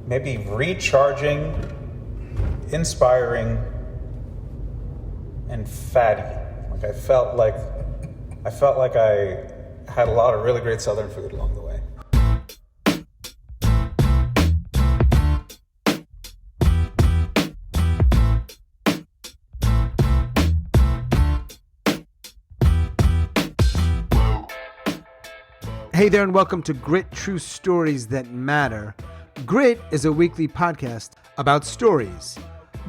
maybe recharging, inspiring, and fatty. Like I felt like I had a lot of really great Southern food along the way. Hey there and welcome to Grit, True Stories That Matter. Grit is a weekly podcast about stories,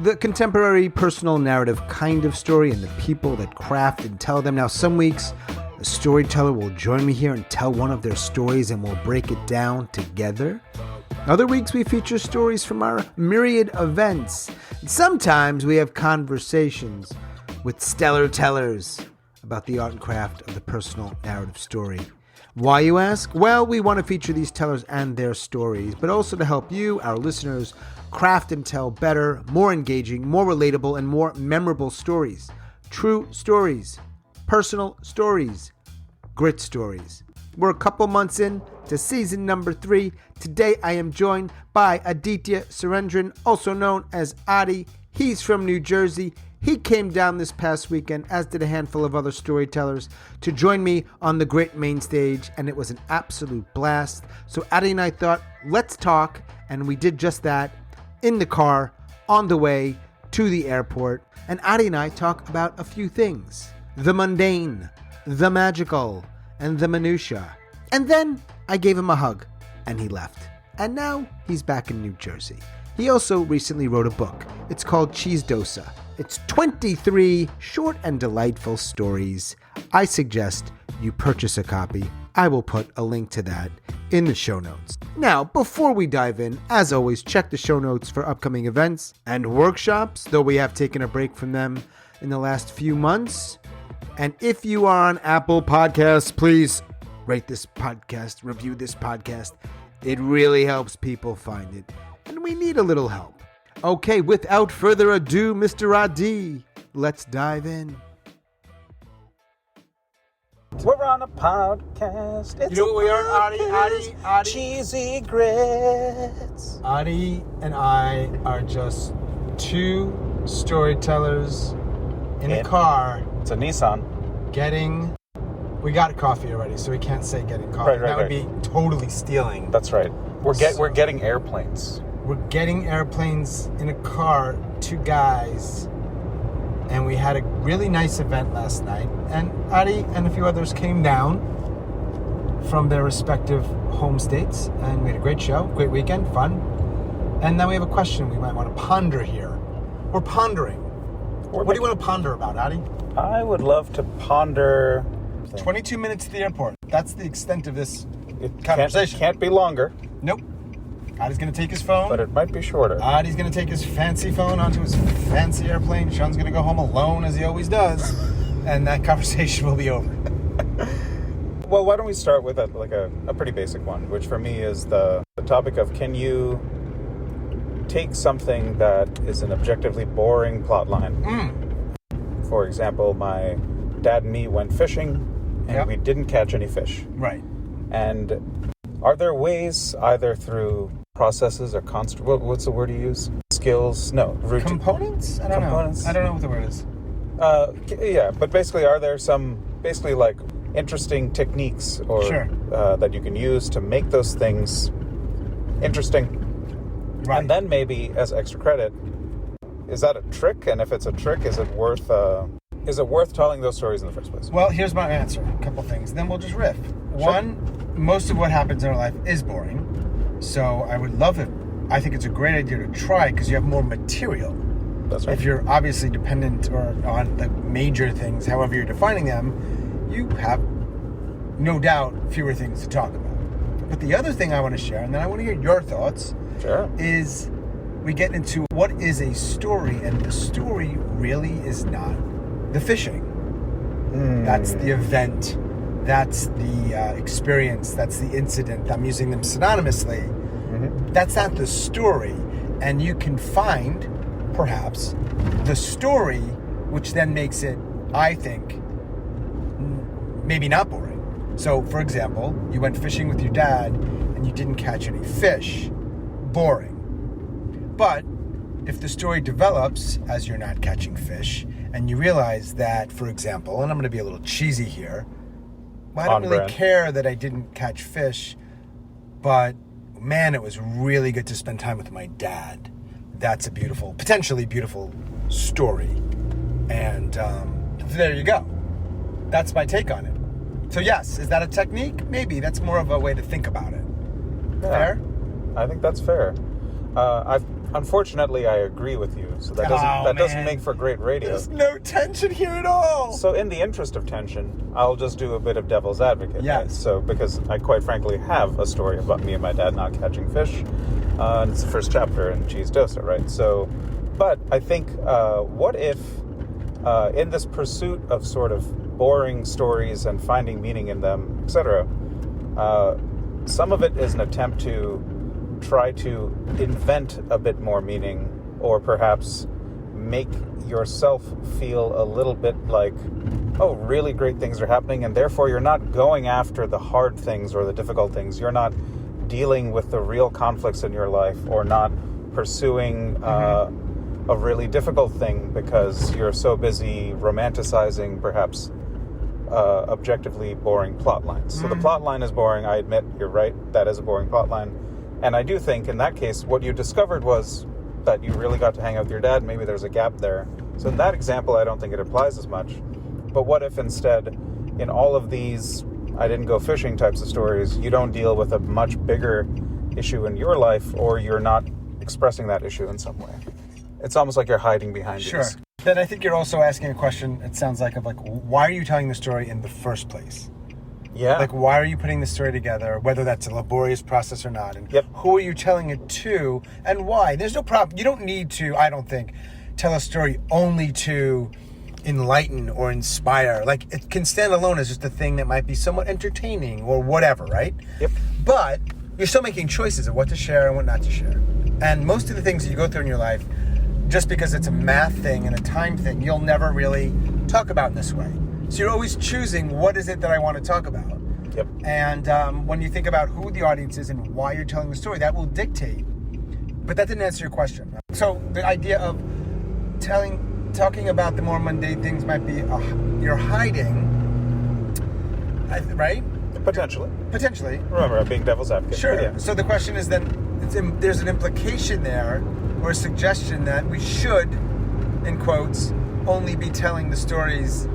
the contemporary personal narrative kind of story and the people that craft and tell them. Now some weeks a storyteller will join me here and tell one of their stories and we'll break it down together. Other weeks we feature stories from our myriad events. And sometimes we have conversations with stellar tellers about the art and craft of the personal narrative story. Why, you ask? Well, we want to feature these tellers and their stories, but also to help you, our listeners, craft and tell better, more engaging, more relatable, and more memorable stories. True stories, personal stories, grit stories. We're a couple months in to season number 3. Today I am joined by Aditya Surendran, also known as Adi. He's from New Jersey. He came down this past weekend, as did a handful of other storytellers, to join me on the Grit main stage, and it was an absolute blast. So Adi and I thought, let's talk, and we did just that in the car on the way to the airport. And Adi and I talk about a few things: the mundane, the magical, and the minutiae. And then I gave him a hug, and he left. And now he's back in New Jersey. He also recently wrote a book. It's called Cheese Dosa. It's 23 short and delightful stories. I suggest you purchase a copy. I will put a link to that in the show notes. Now, before we dive in, as always, check the show notes for upcoming events and workshops, though we have taken a break from them in the last few months. And if you are on Apple Podcasts, please rate this podcast, review this podcast. It really helps people find it, and we need a little help. Okay, without further ado, Mr. Adi, let's dive in. We're on a podcast. It's You know what we are, Adi? Cheesy grits. Adi and I are just two storytellers in a car It's a Nissan. we got coffee already, so we can't say getting coffee. Right, that would be totally stealing. That's right. We're getting airplanes. We're getting airplanes in a car, two guys, and we had a really nice event last night. And Adi and a few others came down from their respective home states, and we had a great show, great weekend, fun. And now we have a question we might want to ponder here. We're pondering. What do you want to ponder about, Adi? I would love to ponder. 22 minutes to the airport. That's the extent of this It conversation. can't be longer, Nope. Adi's going to take his phone. but it might be shorter. Adi's going to take his fancy phone onto his fancy airplane. Sean's going to go home alone, as he always does. And that conversation will be over. Well, why don't we start with a pretty basic one, which for me is the topic of, can you take something that is an objectively boring plot line? For example, my dad and me went fishing, and we didn't catch any fish. Right. And are there ways, either through processes or what's the word you use? Skills? No. Components? I don't know. I don't know what the word is. Yeah, but basically, are there some like interesting techniques or that you can use to make those things interesting? Right. And then maybe as extra credit, is that a trick? And if it's a trick, is it worth telling those stories in the first place? Well, here's my answer. A couple things. Then we'll just riff. One, most of what happens in our life is boring. So I would love it. I think it's a great idea to try because you have more material. That's right. If you're obviously dependent or on the major things, however you're defining them, you have no doubt fewer things to talk about. But the other thing I want to share, and then I want to hear your thoughts, is we get into what is a story, and the story really is not the fishing. That's the event. That's the experience. That's the incident. I'm using them synonymously. That's not the story. And you can find, perhaps, the story, which then makes it, I think, maybe not boring. So, for example, you went fishing with your dad and you didn't catch any fish. Boring. But if the story develops as you're not catching fish, and you realize that, for example, and I'm going to be a little cheesy here, I don't really care that I didn't catch fish, but man, it was really good to spend time with my dad. That's a beautiful, potentially beautiful story. And there you go. That's my take on it. So yes, is that a technique? Maybe. That's more of a way to think about it. Yeah, fair? I think that's fair. Unfortunately, I agree with you. So that doesn't make for great radio. There's no tension here at all. So in the interest of tension, I'll just do a bit of devil's advocate. Yes. Right? So because I quite frankly have a story about me and my dad not catching fish. And it's the first chapter in Cheese Dosa, right? So, but I think, what if in this pursuit of sort of boring stories and finding meaning in them, etc., some of it is an attempt to try to invent a bit more meaning, or perhaps make yourself feel a little bit like, oh, really great things are happening, and therefore you're not going after the hard things or the difficult things. You're not dealing with the real conflicts in your life, or not pursuing a really difficult thing because you're so busy romanticizing perhaps objectively boring plot lines. So the plot line is boring. I admit, you're right. That is a boring plot line. And I do think in that case, what you discovered was that you really got to hang out with your dad. Maybe there's a gap there. So in that example, I don't think it applies as much. But what if instead, in all of these I didn't go fishing types of stories, you don't deal with a much bigger issue in your life, or you're not expressing that issue in some way? It's almost like you're hiding behind Sure. this. Then I think you're also asking a question, it sounds like, of like, why are you telling the story in the first place? Yeah. Like, why are you putting the story together, whether that's a laborious process or not? And who are you telling it to, and why? There's no problem. You don't need to, I don't think, tell a story only to enlighten or inspire. Like, it can stand alone as just a thing that might be somewhat entertaining or whatever, right? Yep. But you're still making choices of what to share and what not to share. And most of the things that you go through in your life, just because it's a math thing and a time thing, you'll never really talk about in this way. So you're always choosing, what is it that I want to talk about? Yep. And when you think about who the audience is and why you're telling the story, that will dictate. But that didn't answer your question. So the idea of talking about the more mundane things might be you're hiding, right? Potentially. Remember, I'm being devil's advocate. Sure. Yeah. So the question is then, there's an implication there, or a suggestion that we should, in quotes, only be telling the stories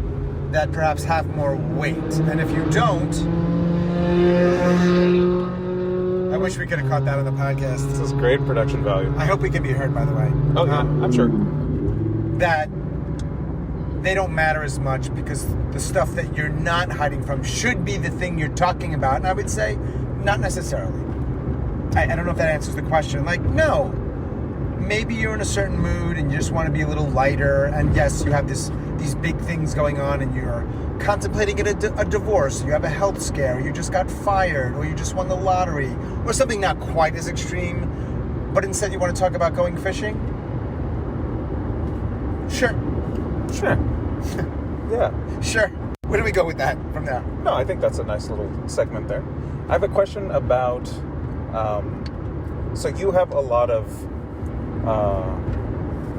that perhaps have more weight. And if you don't, I wish we could have caught that on the podcast. This is great production value. I hope we can be heard, by the way. Oh, yeah, I'm sure. That they don't matter as much, because the stuff that you're not hiding from should be the thing you're talking about. And I would say, not necessarily. I don't know if that answers the question. Like, no. Maybe you're in a certain mood and you just want to be a little lighter. And yes, you have these big things going on, and you're contemplating a divorce, you have a health scare, you just got fired, or you just won the lottery, or something not quite as extreme, but instead you want to talk about going fishing? Sure. Yeah. Sure. Where do we go with that from there? No, I think that's a nice little segment there. I have a question about, so you have a lot of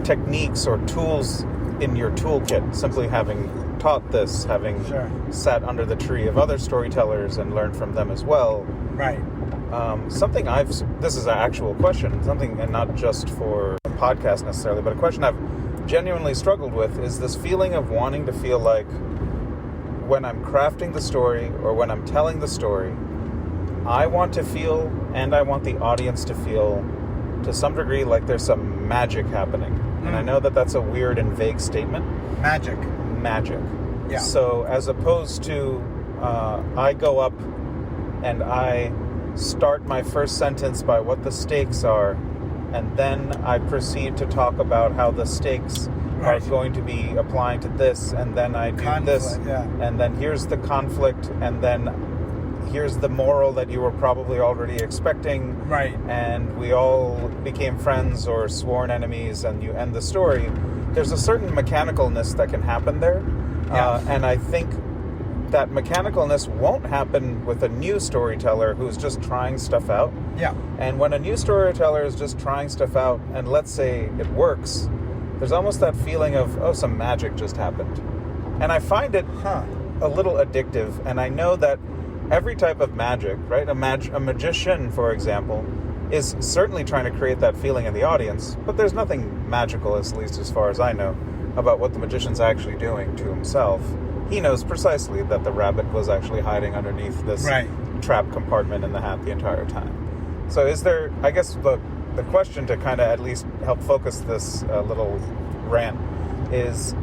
techniques or tools in your toolkit, simply having taught this, having sat under the tree of other storytellers and learned from them as well. Right. This is an actual question, something, and not just for a podcast necessarily, but a question I've genuinely struggled with is this feeling of wanting to feel like when I'm crafting the story or when I'm telling the story, I want to feel, and I want the audience to feel, to some degree, like there's some magic happening. And I know that that's a weird and vague statement. Magic. Yeah. So as opposed to I go up and I start my first sentence by what the stakes are, and then I proceed to talk about how the stakes are going to be applying to this, and then I do this, and then here's the conflict, and then here's the moral that you were probably already expecting. Right. And we all became friends or sworn enemies, and you end the story. There's a certain mechanicalness that can happen there. And I think that mechanicalness won't happen with a new storyteller who's just trying stuff out. Yeah. And when a new storyteller is just trying stuff out, and let's say it works, there's almost that feeling of, oh, some magic just happened. And I find it a little addictive, and I know that every type of magic, right? A magician, for example, is certainly trying to create that feeling in the audience, but there's nothing magical, at least as far as I know, about what the magician's actually doing to himself. He knows precisely that the rabbit was actually hiding underneath this trap compartment in the hat the entire time. So is there, I guess the question to kind of at least help focus this little rant is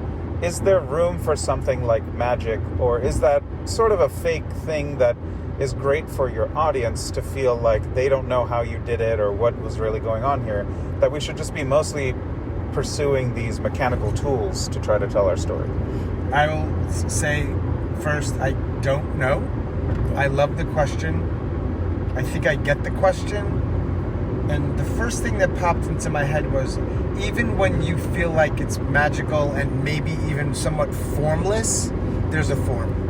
there room for something like magic, or is that sort of a fake thing that is great for your audience to feel like they don't know how you did it or what was really going on here, that we should just be mostly pursuing these mechanical tools to try to tell our story? I will say first, I don't know. I love the question. I think I get the question. And the first thing that popped into my head was, even when you feel like it's magical and maybe even somewhat formless, there's a form.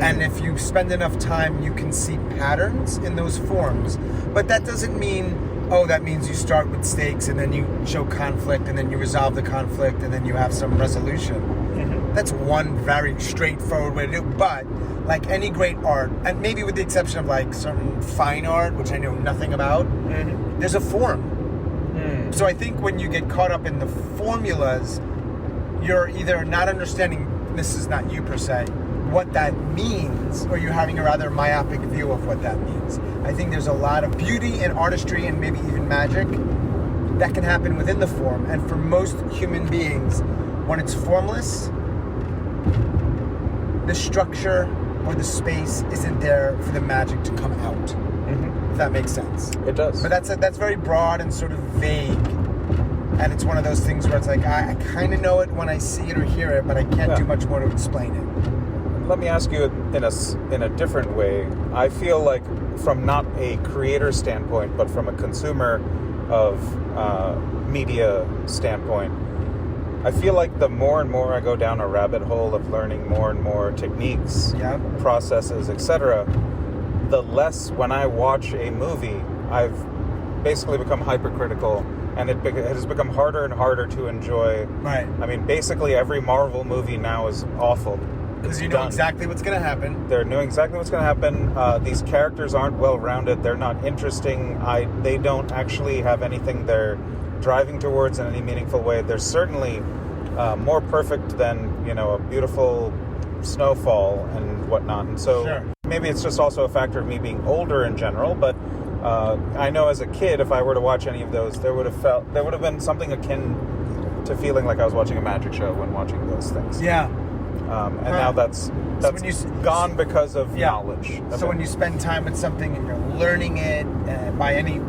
And if you spend enough time, you can see patterns in those forms. But that doesn't mean, that means you start with stakes and then you show conflict and then you resolve the conflict and then you have some resolution. That's one very straightforward way to do it. But like any great art, and maybe with the exception of like certain fine art, which I know nothing about, there's a form. So I think when you get caught up in the formulas, you're either not understanding, this is not you per se, what that means, or you're having a rather myopic view of what that means. I think there's a lot of beauty and artistry and maybe even magic that can happen within the form. And for most human beings, when it's formless, the structure or the space isn't there for the magic to come out. If that makes sense. It does. But that's very broad and sort of vague. And it's one of those things where it's like, I kind of know it when I see it or hear it, but I can't do much more to explain it. Let me ask you in a different way. I feel like, from not a creator standpoint, but from a consumer of media standpoint, I feel like the more and more I go down a rabbit hole of learning more and more techniques, processes, etc., the less, when I watch a movie, I've basically become hypercritical, and it has become harder and harder to enjoy. Right. I mean, basically every Marvel movie now is awful. Because you know exactly what's going to happen. They're knowing exactly what's going to happen. These characters aren't well-rounded. They're not interesting. They don't actually have anything they're driving towards in any meaningful way. They're certainly more perfect than, a beautiful snowfall and whatnot. And so maybe it's just also a factor of me being older in general, but I know as a kid, if I were to watch any of those, there would have been something akin to feeling like I was watching a magic show when watching those things. Yeah. And now that's gone because of knowledge. So when you spend time with something and you're learning it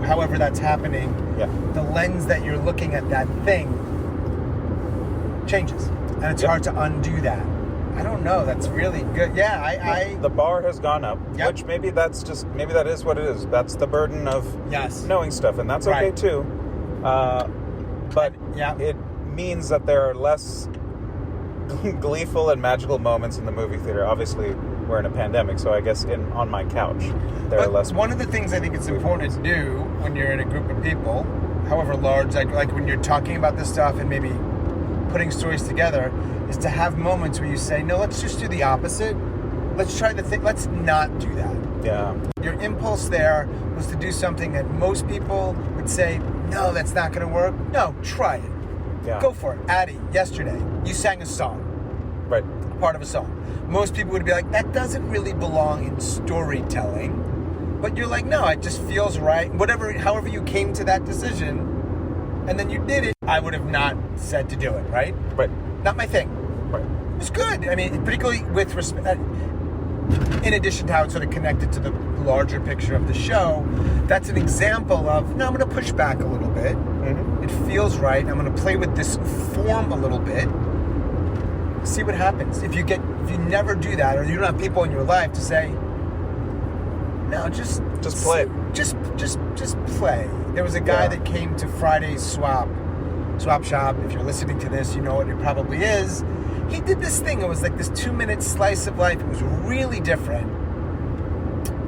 however that's happening, the lens that you're looking at that thing changes, and it's hard to undo that. I don't know. That's really good. Yeah, the bar has gone up, which maybe that is what it is. That's the burden of knowing stuff, and that's okay too. But it means that there are less gleeful and magical moments in the movie theater. Obviously, we're in a pandemic, so I guess on my couch there are less. One of the things I think it's important to do when you're in a group of people, however large, like when you're talking about this stuff and maybe putting stories together, is to have moments where you say, no, let's just do the opposite. Let's try let's not do that. Yeah. Your impulse there was to do something that most people would say, no, that's not going to work. No, try it. Yeah. Go for it. Addie, yesterday, you sang a song. Right. Part of a song. Most people would be like, that doesn't really belong in storytelling. But you're like, no, it just feels right. However you came to that decision, and then you did it, I would have not said to do it, right? Right. Not my thing. Right. It's good. I mean, particularly with respect, in addition to how it's sort of connected to the larger picture of the show, that's an example of, no, I'm going to push back a little bit. Mm-hmm. It feels right. I'm going to play with this form a little bit. See what happens. If you never do that, or you don't have people in your life to say, no, just play. Just play. There was a guy that came to Friday's Swap Shop. If you're listening to this, you know what it probably is. he did this thing. It was like this 2-minute slice of life. It was really different.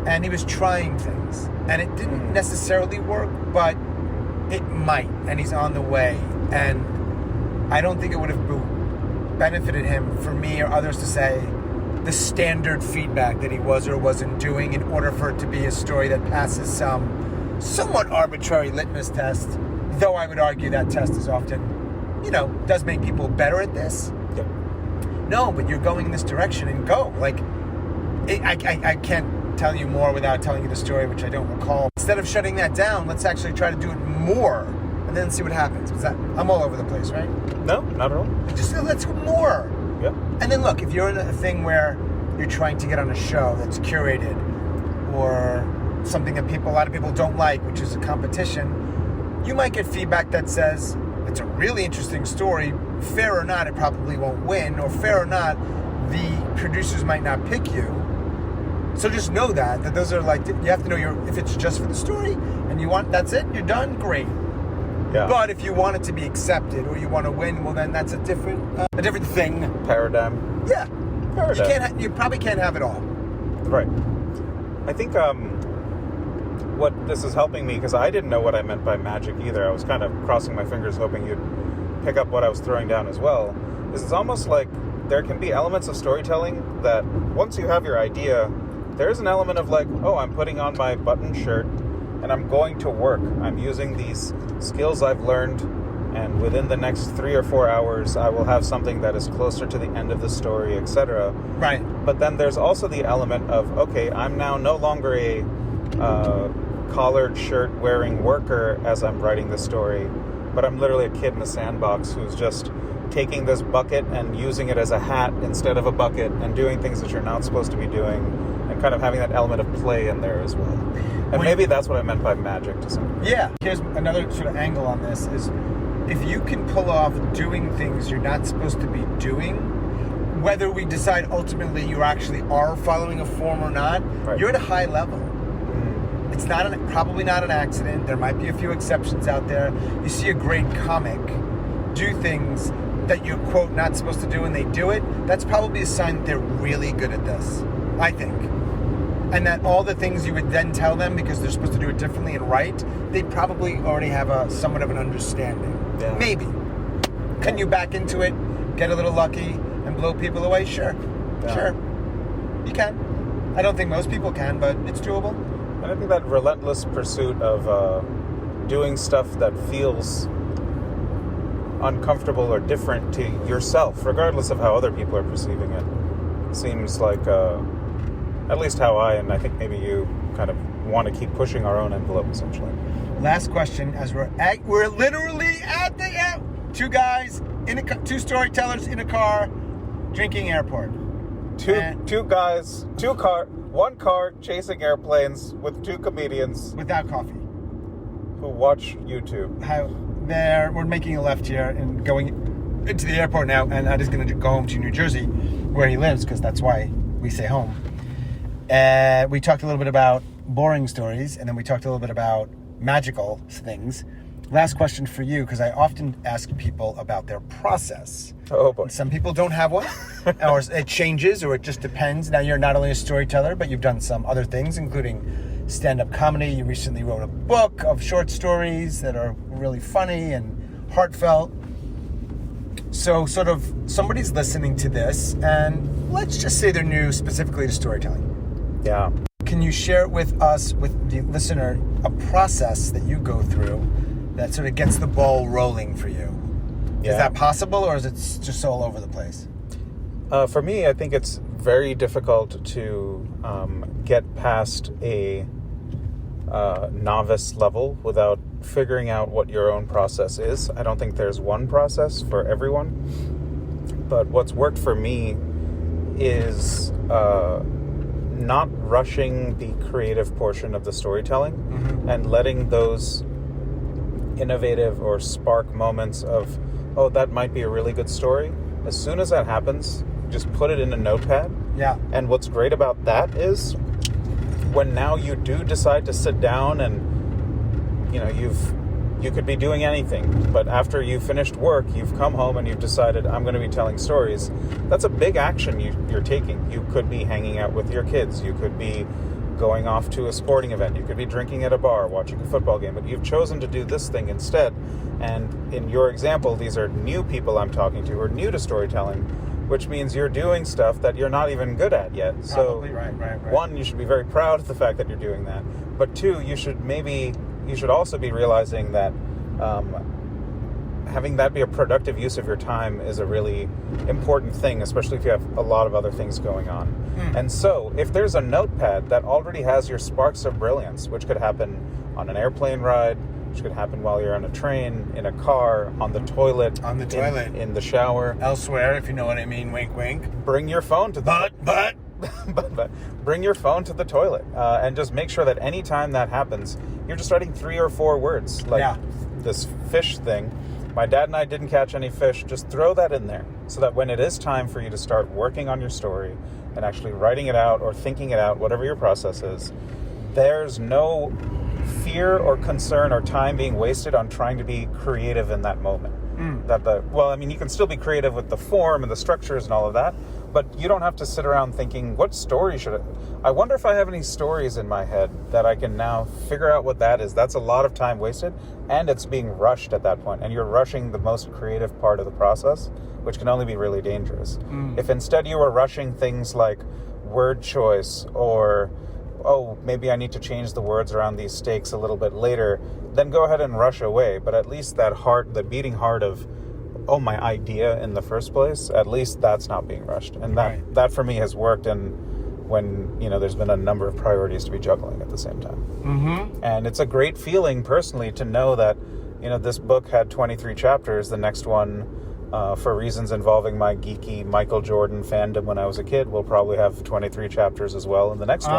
And he was trying things. And it didn't necessarily work, but it might. And he's on the way. And I don't think it would have benefited him for me or others to say the standard feedback that he was or wasn't doing in order for it to be a story that passes some somewhat arbitrary litmus test. Though I would argue that test is often, does make people better at this. Yep. No, but you're going in this direction and go. Like, I can't tell you more without telling you the story, which I don't recall. Instead of shutting that down, let's actually try to do it more and then see what happens. Because I'm all over the place, right? No, not at all. Just let's go more. Yeah. And then look, if you're in a thing where you're trying to get on a show that's curated or something that a lot of people don't like, which is a competition, you might get feedback that says, it's a really interesting story. Fair or not, it probably won't win. Or fair or not, the producers might not pick you. So just know that those are like, you have to know if it's just for the story and that's it, you're done, great. Yeah. But if you want it to be accepted or you want to win, well then that's a different thing. Paradigm. Yeah. Paradigm. You probably can't have it all. Right. I think what this is helping me, because I didn't know what I meant by magic either. I was kind of crossing my fingers hoping you'd pick up what I was throwing down as well. Is it's almost like there can be elements of storytelling that once you have your idea, there's an element of like, oh, I'm putting on my button shirt and I'm going to work. I'm using these skills I've learned, and within the next 3 or 4 hours, I will have something that is closer to the end of the story, etc. Right. But then there's also the element of, okay, I'm now no longer a collared shirt wearing worker as I'm writing the story, but I'm literally a kid in a sandbox who's just taking this bucket and using it as a hat instead of a bucket and doing things that you're not supposed to be doing, and kind of having that element of play in there as well. And maybe that's what I meant by magic to some degree. Yeah. Here's another sort of angle on this is if you can pull off doing things you're not supposed to be doing, whether we decide ultimately you actually are following a form or not, right, you're at a high level. It's probably not an accident. There might be a few exceptions out there. You see a great comic do things that you're, quote, not supposed to do, and they do it. That's probably a sign that they're really good at this, I think. And that all the things you would then tell them because they're supposed to do it differently and right, they probably already have somewhat of an understanding. Yeah. Maybe. Can you back into it, get a little lucky, and blow people away? Sure. Yeah. Sure. You can. I don't think most people can, but it's doable. And I think that relentless pursuit of doing stuff that feels uncomfortable or different to yourself, regardless of how other people are perceiving it, seems like at least how I think maybe you kind of want to keep pushing our own envelope, essentially. Last question, as we're literally at the two guys two storytellers in a car drinking airport. One car chasing airplanes with two comedians without coffee who watch YouTube. We're making a left here and going into the airport now, and I'm just going to go home to New Jersey, where he lives, because that's why we say home. We talked a little bit about boring stories, and then we talked a little bit about magical things. Last question for you, because I often ask people about their process. Oh boy. And some people don't have one, or it changes, or it just depends. Now, you're not only a storyteller, but you've done some other things, including stand-up comedy. You recently wrote a book of short stories that are really funny and heartfelt. So sort of somebody's listening to this, and let's just say they're new specifically to storytelling. Yeah. Can you share with us, with the listener, a process that you go through that sort of gets the ball rolling for you? Yeah. Is that possible, or is it just all over the place? For me, I think it's very difficult to get past a novice level without figuring out what your own process is. I don't think there's one process for everyone. But what's worked for me is not rushing the creative portion of the storytelling, and letting those innovative or spark moments of, oh, that might be a really good story. As soon as that happens, just put it in a notepad. Yeah. And what's great about that is when now you do decide to sit down and, you've You could be doing anything, but after you finished work, you've come home and you've decided, I'm going to be telling stories. That's a big action you're taking. You could be hanging out with your kids. You could be going off to a sporting event. You could be drinking at a bar, watching a football game, but you've chosen to do this thing instead. And in your example, these are new people I'm talking to who are new to storytelling, which means you're doing stuff that you're not even good at yet. Probably, so, right. one, you should be very proud of the fact that you're doing that. But two, you should also be realizing that having that be a productive use of your time is a really important thing, especially if you have a lot of other things going on. And so, if there's a notepad that already has your sparks of brilliance, which could happen on an airplane ride, which could happen while you're on a train, in a car, on the toilet, in the shower, elsewhere, if you know what I mean, wink, wink. Bring your phone to the but bring your phone to the toilet, and just make sure that any time that happens, you're just writing 3 or 4 words, like this fish thing. My dad and I didn't catch any fish. Just throw that in there so that when it is time for you to start working on your story and actually writing it out or thinking it out, whatever your process is, there's no fear or concern or time being wasted on trying to be creative in that moment. You can still be creative with the form and the structures and all of that, but you don't have to sit around thinking, what story I wonder if I have any stories in my head that I can now figure out what that is. That's a lot of time wasted, and it's being rushed at that point, and you're rushing the most creative part of the process, which can only be really dangerous. If instead you were rushing things like word choice or, maybe I need to change the words around these stakes a little bit later, then go ahead and rush away. But at least the beating heart of, my idea in the first place, at least that's not being rushed. And that for me has worked, and when, there's been a number of priorities to be juggling at the same time. And it's a great feeling personally to know that, this book had 23 chapters. The next one, for reasons involving my geeky Michael Jordan fandom when I was a kid, will probably have 23 chapters as well in the next one.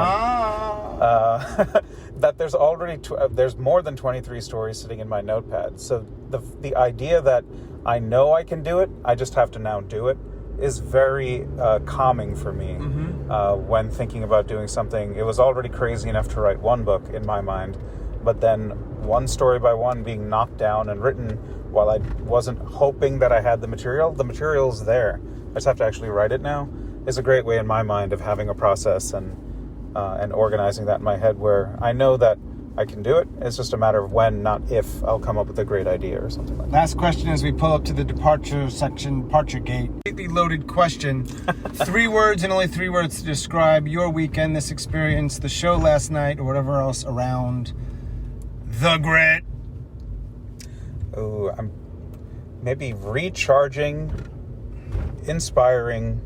That there's already there's more than 23 stories sitting in my notepad. So the idea that I know I can do it, I just have to now do it, is very calming for me. When thinking about doing something. It was already crazy enough to write one book in my mind, but then one story by one being knocked down and written while I wasn't hoping that I had the material's there. I just have to actually write it now, is a great way in my mind of having a process and organizing that in my head, where I know that I can do it. It's just a matter of when, not if, I'll come up with a great idea or something like that. Last question as we pull up to the departure gate. Completely loaded question. 3 words and only 3 words to describe your weekend, this experience, the show last night, or whatever else around the grit. I'm maybe recharging, inspiring,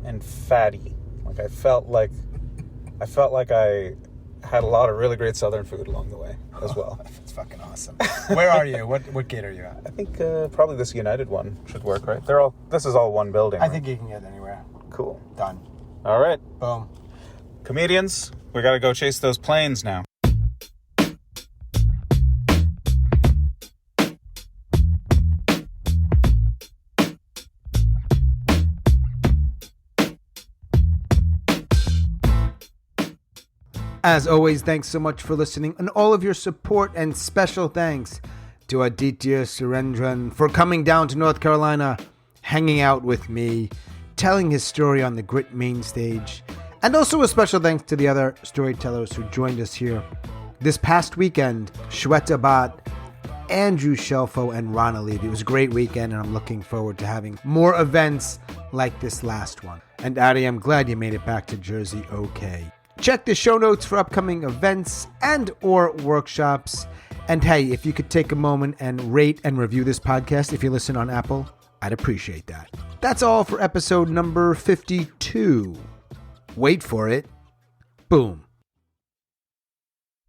and fatty. I felt like I had a lot of really great Southern food along the way as well. That's fucking awesome. Where are you? What gate are you at? I think probably this United one should work, right? This is all one building. I think you can get anywhere. Cool. Done. All right. Boom. Comedians, we got to go chase those planes now. As always, thanks so much for listening and all of your support, and special thanks to Aditya Surendran for coming down to North Carolina, hanging out with me, telling his story on the Grit main stage, and also a special thanks to the other storytellers who joined us here this past weekend, Shweta Bhatt, Andrew Shelfo, and Rana Levy. It was a great weekend, and I'm looking forward to having more events like this last one. And Adi, I'm glad you made it back to Jersey okay. Check the show notes for upcoming events and or workshops. And hey, if you could take a moment and rate and review this podcast if you listen on Apple, I'd appreciate that. That's all for episode number 52. Wait for it. Boom.